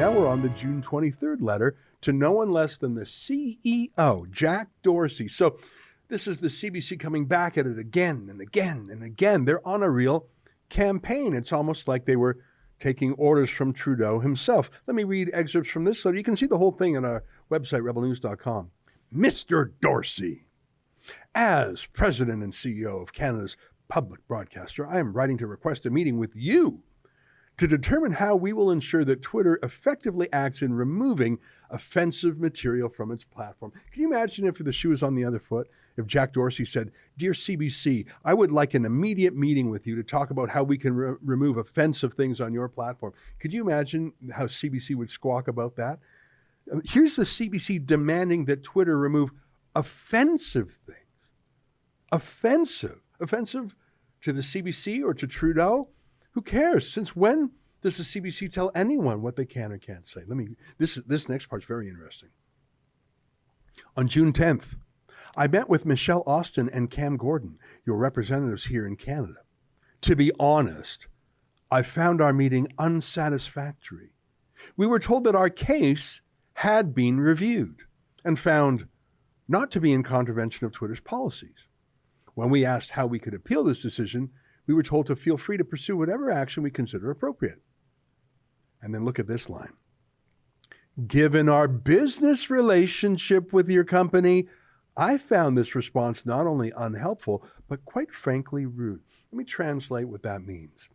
Now we're on the June 23rd letter to no one less than the CEO, Jack Dorsey. So this is the CBC coming back at it again and again and again. They're on a real campaign. It's almost like they were taking orders from Trudeau himself. Let me read excerpts from this letter. You can see the whole thing on our website, rebelnews.com. Mr. Dorsey, as President and CEO of Canada's public broadcaster, I am writing to request a meeting with you to determine how we will ensure that Twitter effectively acts in removing offensive material from its platform. Can you imagine if the shoe was on the other foot? If Jack Dorsey said, "Dear CBC, I would like an immediate meeting with you to talk about how we can remove offensive things on your platform." Could you imagine how CBC would squawk about that? Here's the CBC demanding that Twitter remove offensive things. Offensive to the CBC or to Trudeau? Who cares? Since when does the CBC tell anyone what they can or can't say? This next part's very interesting. On June 10th, I met with Michelle Austin and Cam Gordon, your representatives here in Canada. To be honest, I found our meeting unsatisfactory. We were told that our case had been reviewed and found not to be in contravention of Twitter's policies. When we asked how we could appeal this decision, we were told to feel free to pursue whatever action we consider appropriate. And then look at this line. Given our business relationship with your company, I found this response not only unhelpful, but quite frankly rude. Let me translate what that means.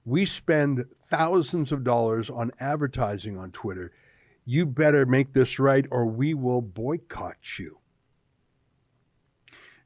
We spend thousands of dollars on advertising on Twitter. You better make this right or we will boycott you.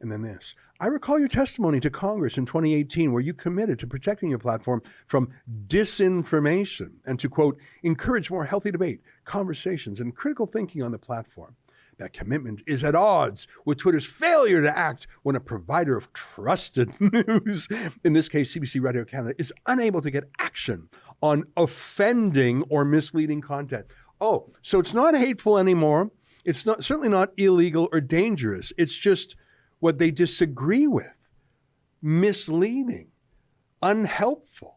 And then this. I recall your testimony to Congress in 2018 where you committed to protecting your platform from disinformation and to, quote, encourage more healthy debate, conversations, and critical thinking on the platform. That commitment is at odds with Twitter's failure to act when a provider of trusted news, in this case CBC Radio Canada, is unable to get action on offending or misleading content. Oh, so it's not hateful anymore. It's certainly not illegal or dangerous. It's just what they disagree with, misleading, unhelpful.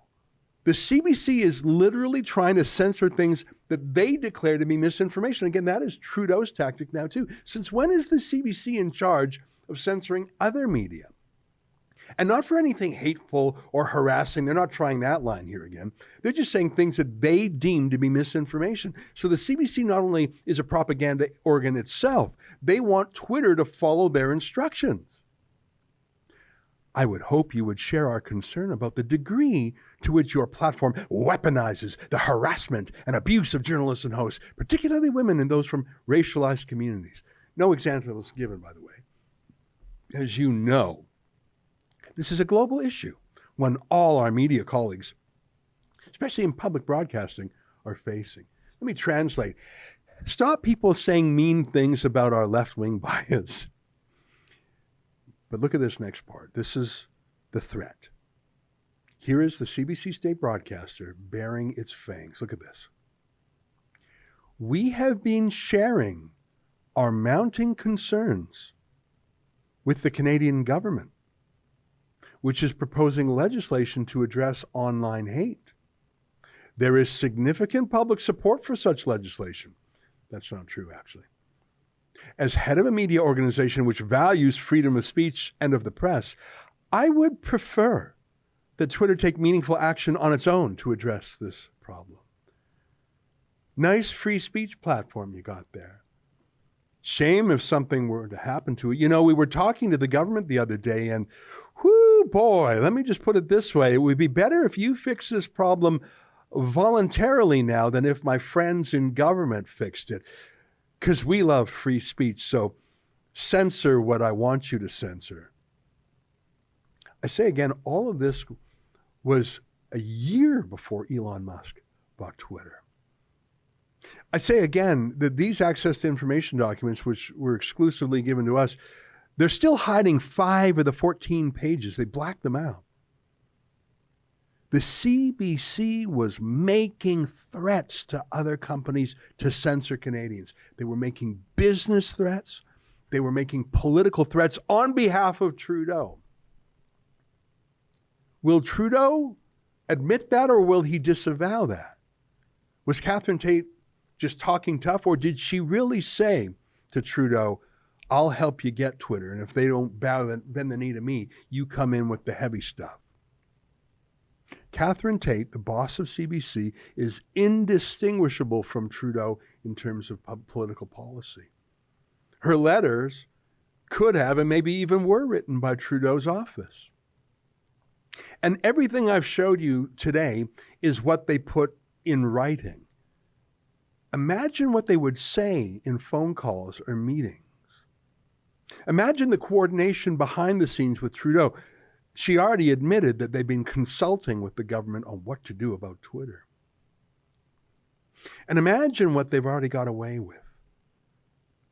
The CBC is literally trying to censor things that they declare to be misinformation. Again, that is Trudeau's tactic now too. Since when is the CBC in charge of censoring other media? And not for anything hateful or harassing. They're not trying that line here again. They're just saying things that they deem to be misinformation. So the CBC not only is a propaganda organ itself, they want Twitter to follow their instructions. I would hope you would share our concern about the degree to which your platform weaponizes the harassment and abuse of journalists and hosts, particularly women and those from racialized communities. No examples given, by the way. As you know, this is a global issue, one all our media colleagues, especially in public broadcasting, are facing. Let me translate. Stop people saying mean things about our left-wing bias. But look at this next part. This is the threat. Here is the CBC state broadcaster bearing its fangs. Look at this. We have been sharing our mounting concerns with the Canadian government, which is proposing legislation to address online hate. There is significant public support for such legislation. That's not true, actually. As head of a media organization which values freedom of speech and of the press, I would prefer that Twitter take meaningful action on its own to address this problem. Nice free speech platform you got there. Shame if something were to happen to it. You know, we were talking to the government the other day and whoo, boy, let me just put it this way. It would be better if you fix this problem voluntarily now than if my friends in government fixed it. Because we love free speech, so censor what I want you to censor. I say again, all of this was a year before Elon Musk bought Twitter. I say again that these access to information documents, which were exclusively given to us, they're still hiding 5 of the 14 pages. They blacked them out. The CBC was making threats to other companies to censor Canadians. They were making business threats. They were making political threats on behalf of Trudeau. Will Trudeau admit that or will he disavow that? Was Catherine Tate just talking tough, or did she really say to Trudeau, I'll help you get Twitter, and if they don't bend the knee to me, you come in with the heavy stuff? Catherine Tate, the boss of CBC, is indistinguishable from Trudeau in terms of political policy. Her letters could have and maybe even were written by Trudeau's office. And everything I've showed you today is what they put in writing. Imagine what they would say in phone calls or meetings. Imagine the coordination behind the scenes with Trudeau. She already admitted that they've been consulting with the government on what to do about Twitter. And imagine what they've already got away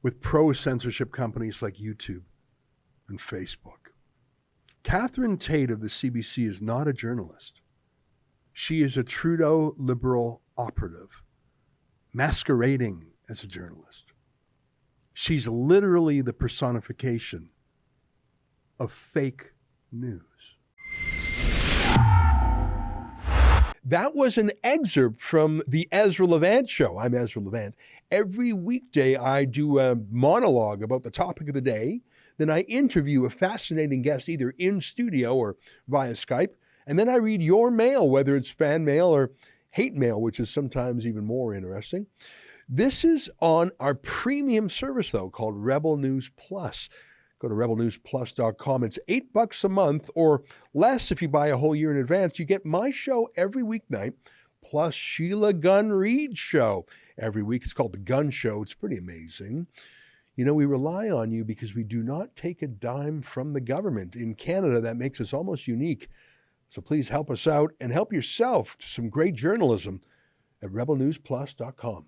with pro-censorship companies like YouTube and Facebook. Catherine Tate of the CBC is not a journalist. She is a Trudeau liberal operative, masquerading as a journalist. She's literally the personification of fake news. That was an excerpt from the Ezra Levant show. I'm Ezra Levant. Every weekday I do a monologue about the topic of the day. Then I interview a fascinating guest either in studio or via Skype. And then I read your mail, whether it's fan mail or hate mail, which is sometimes even more interesting. This is on our premium service, though, called Rebel News Plus. Go to rebelnewsplus.com. It's $8 a month or less if you buy a whole year in advance. You get my show every weeknight, plus Sheila Gunn Reid's show every week. It's called The Gun Show. It's pretty amazing. You know, we rely on you because we do not take a dime from the government. In Canada, that makes us almost unique. So please help us out and help yourself to some great journalism at rebelnewsplus.com.